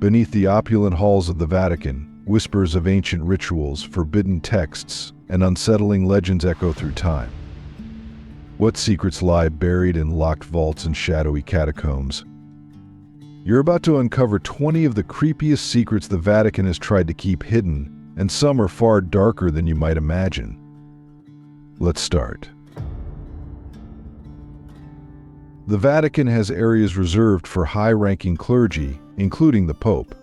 Beneath the opulent halls of the Vatican, whispers of ancient rituals, forbidden texts, and unsettling legends echo through time. What secrets lie buried in locked vaults and shadowy catacombs? You're about to uncover 20 of the creepiest secrets the Vatican has tried to keep hidden, and some are far darker than you might imagine. Let's start. The Vatican has areas reserved for high-ranking clergy, including the Pope.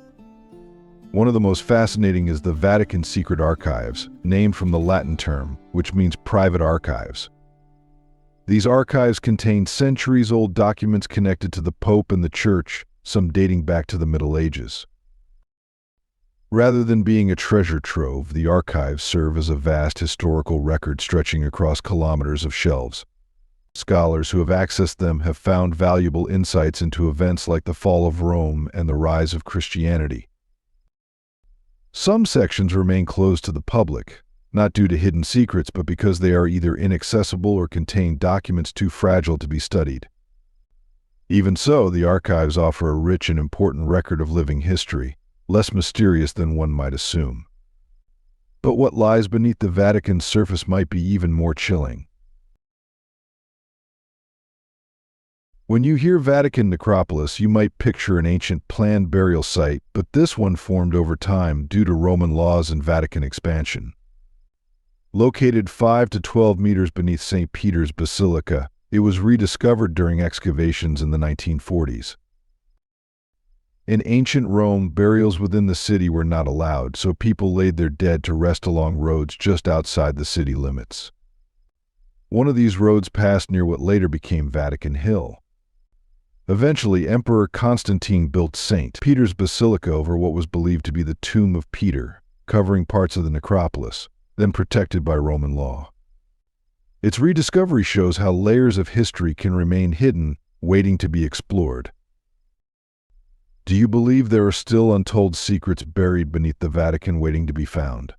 One of the most fascinating is the Vatican Secret Archives, named from the Latin term, which means private archives. These archives contain centuries-old documents connected to the Pope and the Church, some dating back to the Middle Ages. Rather than being a treasure trove, the archives serve as a vast historical record stretching across kilometers of shelves. Scholars who have accessed them have found valuable insights into events like the fall of Rome and the rise of Christianity. Some sections remain closed to the public, not due to hidden secrets, but because they are either inaccessible or contain documents too fragile to be studied. Even so, the archives offer a rich and important record of living history, less mysterious than one might assume. But what lies beneath the Vatican's surface might be even more chilling. When you hear Vatican Necropolis, you might picture an ancient planned burial site, but this one formed over time due to Roman laws and Vatican expansion. Located 5 to 12 meters beneath St. Peter's Basilica, it was rediscovered during excavations in the 1940s. In ancient Rome, burials within the city were not allowed, so people laid their dead to rest along roads just outside the city limits. One of these roads passed near what later became Vatican Hill. Eventually, Emperor Constantine built St. Peter's Basilica over what was believed to be the tomb of Peter, covering parts of the necropolis, then protected by Roman law. Its rediscovery shows how layers of history can remain hidden, waiting to be explored. Do you believe there are still untold secrets buried beneath the Vatican waiting to be found?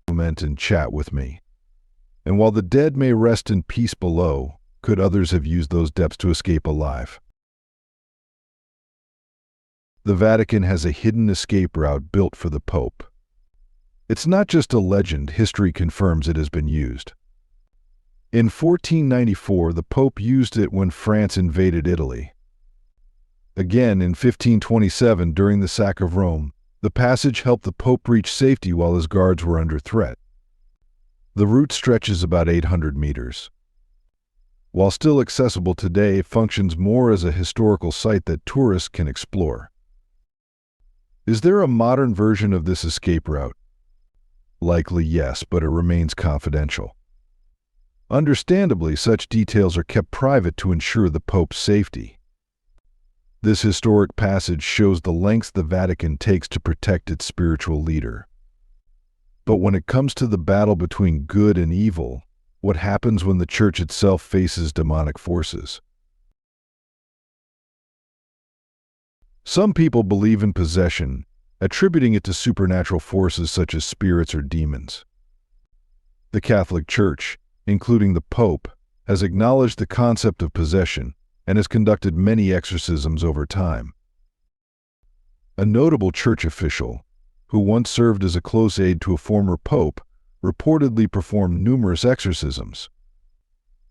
Comment and chat with me. And while the dead may rest in peace below, could others have used those depths to escape alive? The Vatican has a hidden escape route built for the Pope. It's not just a legend, history confirms it has been used. In 1494, the Pope used it when France invaded Italy. Again, in 1527, during the sack of Rome, the passage helped the Pope reach safety while his guards were under threat. The route stretches about 800 meters. While still accessible today, it functions more as a historical site that tourists can explore. Is there a modern version of this escape route? Likely yes, but it remains confidential. Understandably, such details are kept private to ensure the Pope's safety. This historic passage shows the lengths the Vatican takes to protect its spiritual leader. But when it comes to the battle between good and evil, what happens when the Church itself faces demonic forces? Some people believe in possession, attributing it to supernatural forces such as spirits or demons. The Catholic Church, including the Pope, has acknowledged the concept of possession and has conducted many exorcisms over time. A notable church official, who once served as a close aide to a former pope, reportedly performed numerous exorcisms.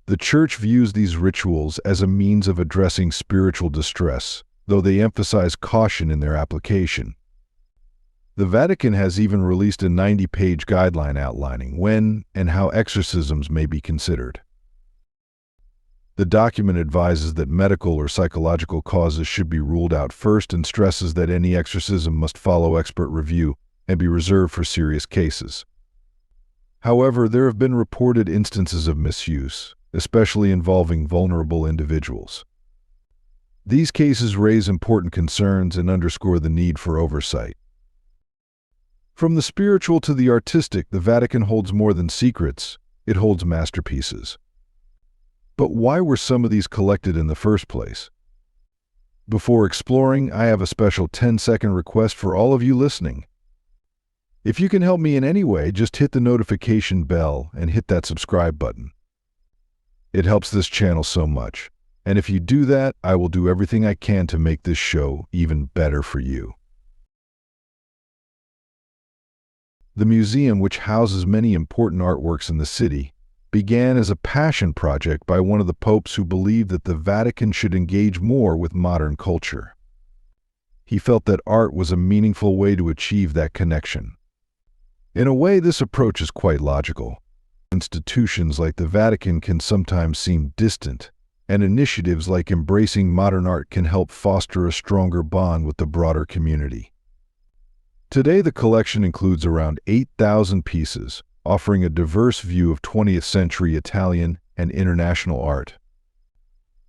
The Church views these rituals as a means of addressing spiritual distress, though they emphasize caution in their application. The Vatican has even released a 90-page guideline outlining when and how exorcisms may be considered. The document advises that medical or psychological causes should be ruled out first and stresses that any exorcism must follow expert review and be reserved for serious cases. However, there have been reported instances of misuse, especially involving vulnerable individuals. These cases raise important concerns and underscore the need for oversight. From the spiritual to the artistic, the Vatican holds more than secrets, it holds masterpieces. But why were some of these collected in the first place? Before exploring, I have a special 10-second request for all of you listening. If you can help me in any way, just hit the notification bell and hit that subscribe button. It helps this channel so much. And if you do that, I will do everything I can to make this show even better for you. The museum, which houses many important artworks in the city, began as a passion project by one of the popes who believed that the Vatican should engage more with modern culture. He felt that art was a meaningful way to achieve that connection. In a way, this approach is quite logical. Institutions like the Vatican can sometimes seem distant, and initiatives like embracing modern art can help foster a stronger bond with the broader community. Today, the collection includes around 8,000 pieces, offering a diverse view of 20th century Italian and international art.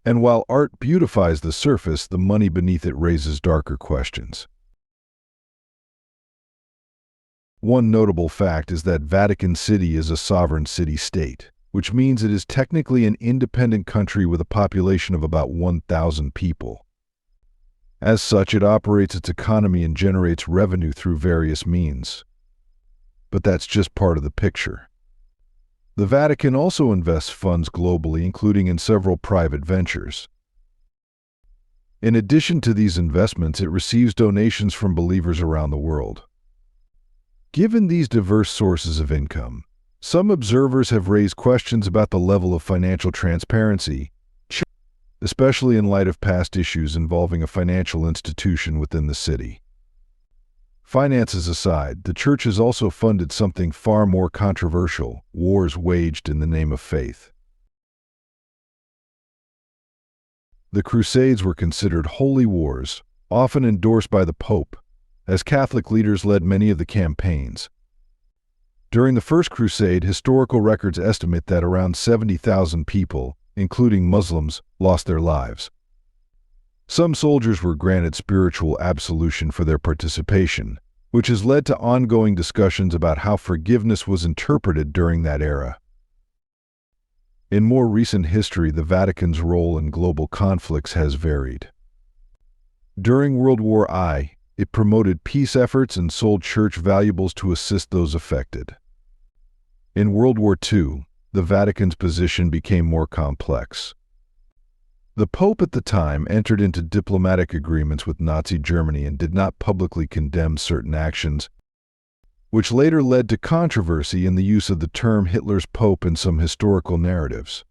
And while art beautifies the surface, the money beneath it raises darker questions. One notable fact is that Vatican City is a sovereign city-state, which means it is technically an independent country with a population of about 1,000 people. As such, it operates its economy and generates revenue through various means. But that's just part of the picture. The Vatican also invests funds globally, including in several private ventures. In addition to these investments, it receives donations from believers around the world. Given these diverse sources of income, some observers have raised questions about the level of financial transparency, especially in light of past issues involving a financial institution within the city. Finances aside, the Church has also funded something far more controversial: wars waged in the name of faith. The Crusades were considered holy wars, often endorsed by the Pope, as Catholic leaders led many of the campaigns. During the First Crusade, historical records estimate that around 70,000 people, including Muslims, lost their lives. Some soldiers were granted spiritual absolution for their participation, which has led to ongoing discussions about how forgiveness was interpreted during that era. In more recent history, the Vatican's role in global conflicts has varied. During World War I, it promoted peace efforts and sold church valuables to assist those affected. In World War II, the Vatican's position became more complex. The Pope at the time entered into diplomatic agreements with Nazi Germany and did not publicly condemn certain actions, which later led to controversy in the use of the term Hitler's Pope in some historical narratives.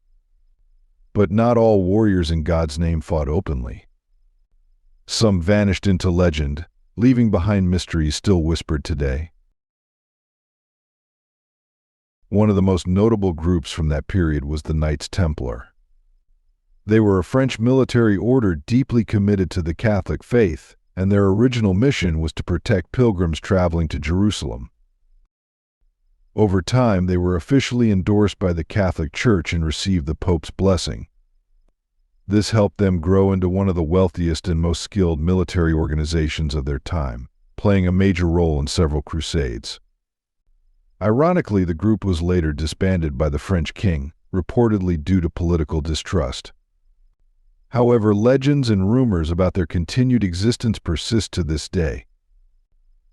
But not all warriors in God's name fought openly. Some vanished into legend, leaving behind mysteries still whispered today. One of the most notable groups from that period was the Knights Templar. They were a French military order deeply committed to the Catholic faith, and their original mission was to protect pilgrims traveling to Jerusalem. Over time, they were officially endorsed by the Catholic Church and received the Pope's blessing. This helped them grow into one of the wealthiest and most skilled military organizations of their time, playing a major role in several crusades. Ironically, the group was later disbanded by the French king, reportedly due to political distrust. However, legends and rumors about their continued existence persist to this day.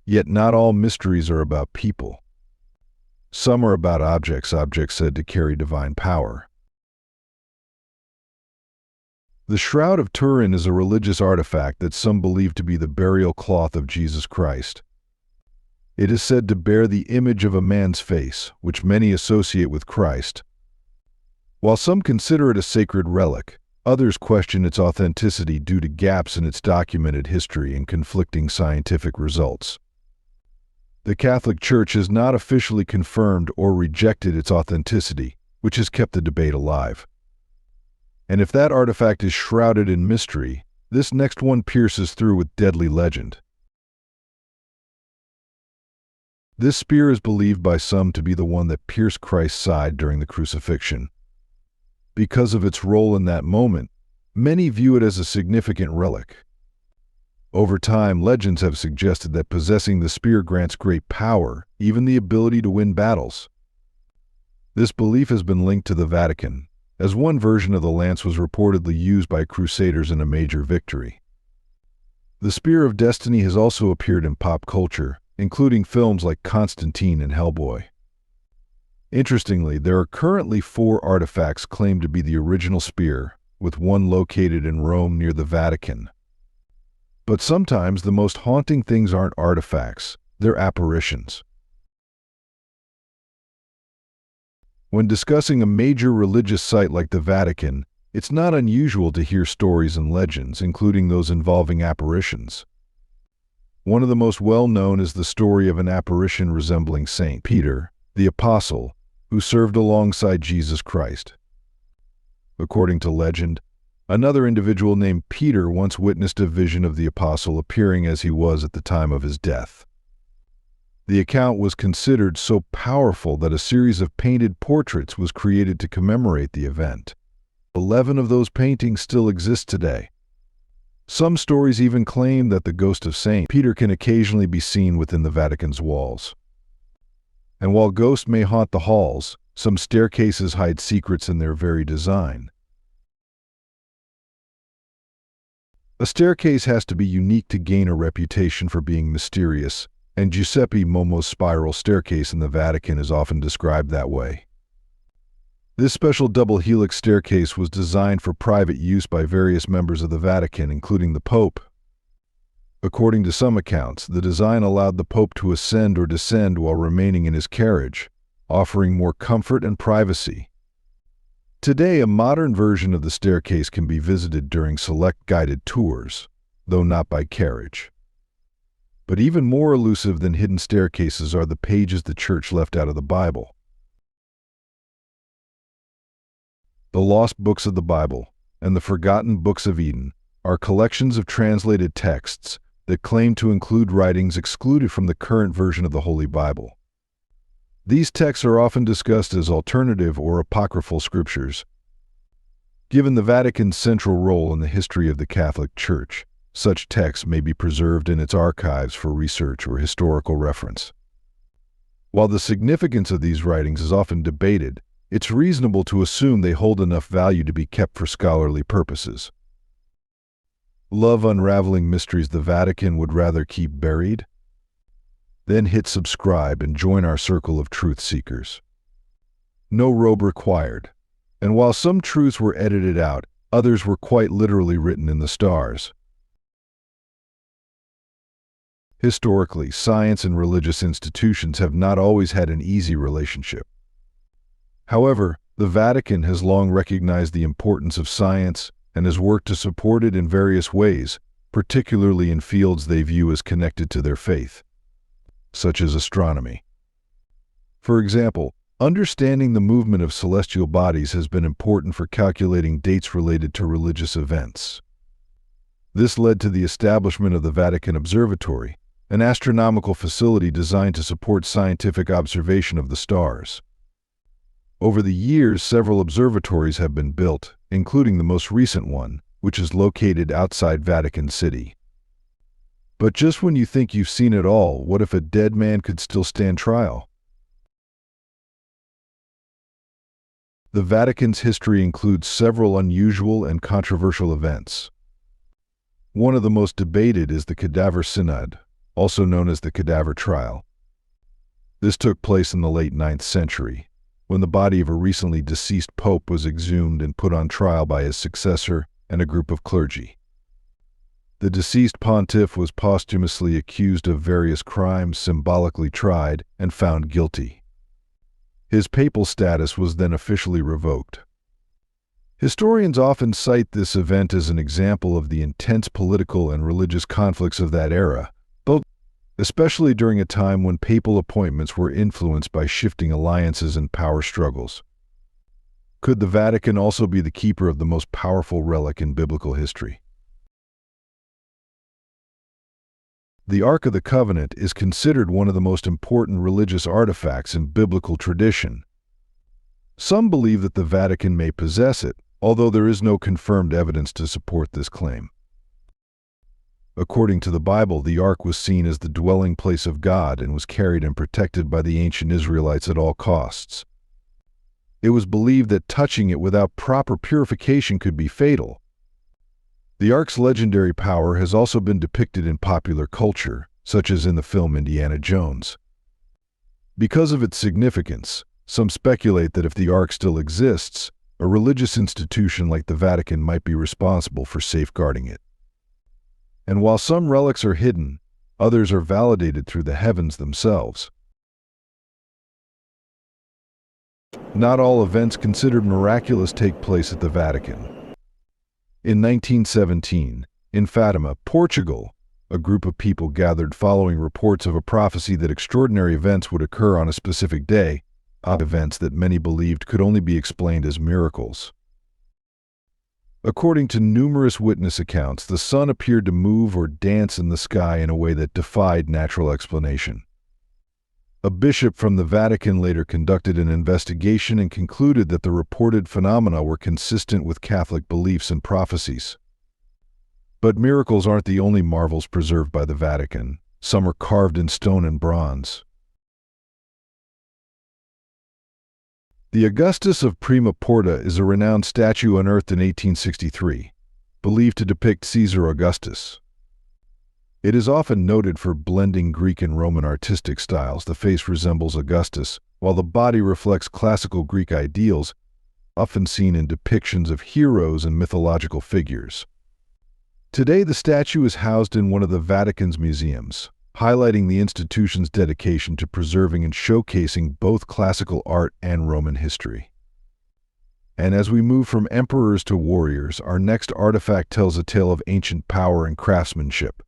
Yet not all mysteries are about people. Some are about objects said to carry divine power. The Shroud of Turin is a religious artifact that some believe to be the burial cloth of Jesus Christ. It is said to bear the image of a man's face, which many associate with Christ. While some consider it a sacred relic, others question its authenticity due to gaps in its documented history and conflicting scientific results. The Catholic Church has not officially confirmed or rejected its authenticity, which has kept the debate alive. And if that artifact is shrouded in mystery, this next one pierces through with deadly legend. This spear is believed by some to be the one that pierced Christ's side during the crucifixion. Because of its role in that moment, many view it as a significant relic. Over time, legends have suggested that possessing the spear grants great power, even the ability to win battles. This belief has been linked to the Vatican, as one version of the lance was reportedly used by crusaders in a major victory. The Spear of Destiny has also appeared in pop culture, including films like Constantine and Hellboy. Interestingly, there are currently 4 artifacts claimed to be the original spear, with one located in Rome near the Vatican. But sometimes the most haunting things aren't artifacts, they're apparitions. When discussing a major religious site like the Vatican, it's not unusual to hear stories and legends, including those involving apparitions. One of the most well-known is the story of an apparition resembling Saint Peter, the Apostle, who served alongside Jesus Christ. According to legend, another individual named Peter once witnessed a vision of the Apostle appearing as he was at the time of his death. The account was considered so powerful that a series of painted portraits was created to commemorate the event. 11 of those paintings still exist today. Some stories even claim that the ghost of Saint Peter can occasionally be seen within the Vatican's walls. And while ghosts may haunt the halls, some staircases hide secrets in their very design. A staircase has to be unique to gain a reputation for being mysterious, and Giuseppe Momo's spiral staircase in the Vatican is often described that way. This special double helix staircase was designed for private use by various members of the Vatican, including the Pope. According to some accounts, the design allowed the Pope to ascend or descend while remaining in his carriage, offering more comfort and privacy. Today, a modern version of the staircase can be visited during select guided tours, though not by carriage. But even more elusive than hidden staircases are the pages the Church left out of the Bible. The lost books of the Bible and the forgotten books of Eden are collections of translated texts that claim to include writings excluded from the current version of the Holy Bible. These texts are often discussed as alternative or apocryphal scriptures. Given the Vatican's central role in the history of the Catholic Church, such texts may be preserved in its archives for research or historical reference. While the significance of these writings is often debated, it's reasonable to assume they hold enough value to be kept for scholarly purposes. Love unraveling mysteries the Vatican would rather keep buried? Then hit subscribe and join our circle of truth seekers. No robe required. And while some truths were edited out, others were quite literally written in the stars. Historically, science and religious institutions have not always had an easy relationship. However, the Vatican has long recognized the importance of science and has worked to support it in various ways, particularly in fields they view as connected to their faith, such as astronomy. For example, understanding the movement of celestial bodies has been important for calculating dates related to religious events. This led to the establishment of the Vatican Observatory, an astronomical facility designed to support scientific observation of the stars. Over the years, several observatories have been built, including the most recent one, which is located outside Vatican City. But just when you think you've seen it all, what if a dead man could still stand trial? The Vatican's history includes several unusual and controversial events. One of the most debated is the Cadaver Synod, also known as the Cadaver Trial. This took place in the late 9th century, when the body of a recently deceased pope was exhumed and put on trial by his successor and a group of clergy. The deceased pontiff was posthumously accused of various crimes, symbolically tried, and found guilty. His papal status was then officially revoked. Historians often cite this event as an example of the intense political and religious conflicts of that era, especially during a time when papal appointments were influenced by shifting alliances and power struggles. Could the Vatican also be the keeper of the most powerful relic in biblical history? The Ark of the Covenant is considered one of the most important religious artifacts in biblical tradition. Some believe that the Vatican may possess it, although there is no confirmed evidence to support this claim. According to the Bible, the Ark was seen as the dwelling place of God and was carried and protected by the ancient Israelites at all costs. It was believed that touching it without proper purification could be fatal. The Ark's legendary power has also been depicted in popular culture, such as in the film Indiana Jones. Because of its significance, some speculate that if the Ark still exists, a religious institution like the Vatican might be responsible for safeguarding it. And while some relics are hidden, others are validated through the heavens themselves. Not all events considered miraculous take place at the Vatican. In 1917, in Fatima, Portugal, a group of people gathered following reports of a prophecy that extraordinary events would occur on a specific day, events that many believed could only be explained as miracles. According to numerous witness accounts, the sun appeared to move or dance in the sky in a way that defied natural explanation. A bishop from the Vatican later conducted an investigation and concluded that the reported phenomena were consistent with Catholic beliefs and prophecies. But miracles aren't the only marvels preserved by the Vatican. Some are carved in stone and bronze. The Augustus of Prima Porta is a renowned statue unearthed in 1863, believed to depict Caesar Augustus. It is often noted for blending Greek and Roman artistic styles. The face resembles Augustus, while the body reflects classical Greek ideals, often seen in depictions of heroes and mythological figures. Today, the statue is housed in one of the Vatican's museums, highlighting the institution's dedication to preserving and showcasing both classical art and Roman history. And as we move from emperors to warriors, our next artifact tells a tale of ancient power and craftsmanship.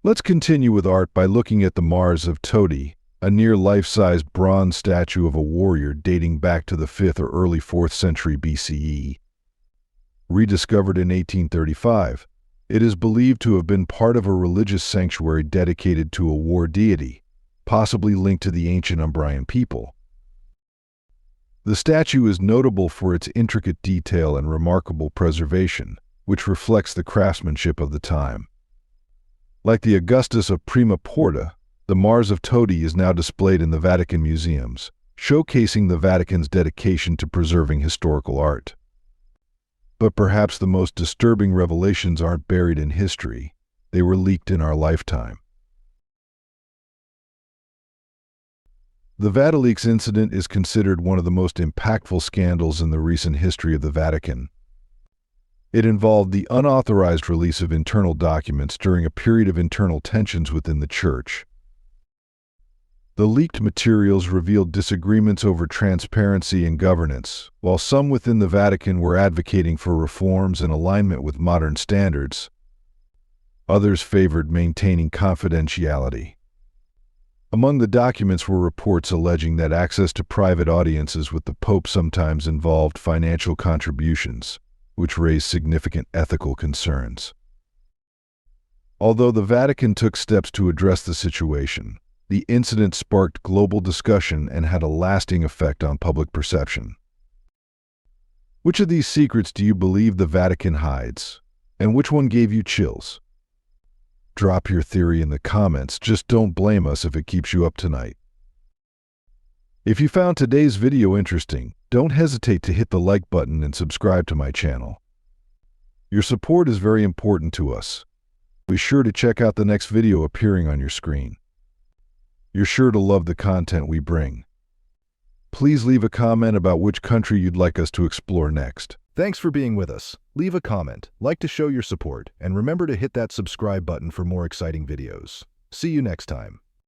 Let's continue with art by looking at the Mars of Todi, a near-life-size bronze statue of a warrior dating back to the 5th or early 4th century BCE. Rediscovered in 1835, it is believed to have been part of a religious sanctuary dedicated to a war deity, possibly linked to the ancient Umbrian people. The statue is notable for its intricate detail and remarkable preservation, which reflects the craftsmanship of the time. Like the Augustus of Prima Porta, the Mars of Todi is now displayed in the Vatican museums, showcasing the Vatican's dedication to preserving historical art. But perhaps the most disturbing revelations aren't buried in history, they were leaked in our lifetime. The Vatileaks incident is considered one of the most impactful scandals in the recent history of the Vatican. It involved the unauthorized release of internal documents during a period of internal tensions within the Church. The leaked materials revealed disagreements over transparency and governance. While some within the Vatican were advocating for reforms and alignment with modern standards, others favored maintaining confidentiality. Among the documents were reports alleging that access to private audiences with the Pope sometimes involved financial contributions, which raised significant ethical concerns. Although the Vatican took steps to address the situation, the incident sparked global discussion and had a lasting effect on public perception. Which of these secrets do you believe the Vatican hides, and which one gave you chills? Drop your theory in the comments, just don't blame us if it keeps you up tonight. If you found today's video interesting, don't hesitate to hit the like button and subscribe to my channel. Your support is very important to us. Be sure to check out the next video appearing on your screen. You're sure to love the content we bring. Please leave a comment about which country you'd like us to explore next. Thanks for being with us. Leave a comment, like to show your support, and remember to hit that subscribe button for more exciting videos. See you next time.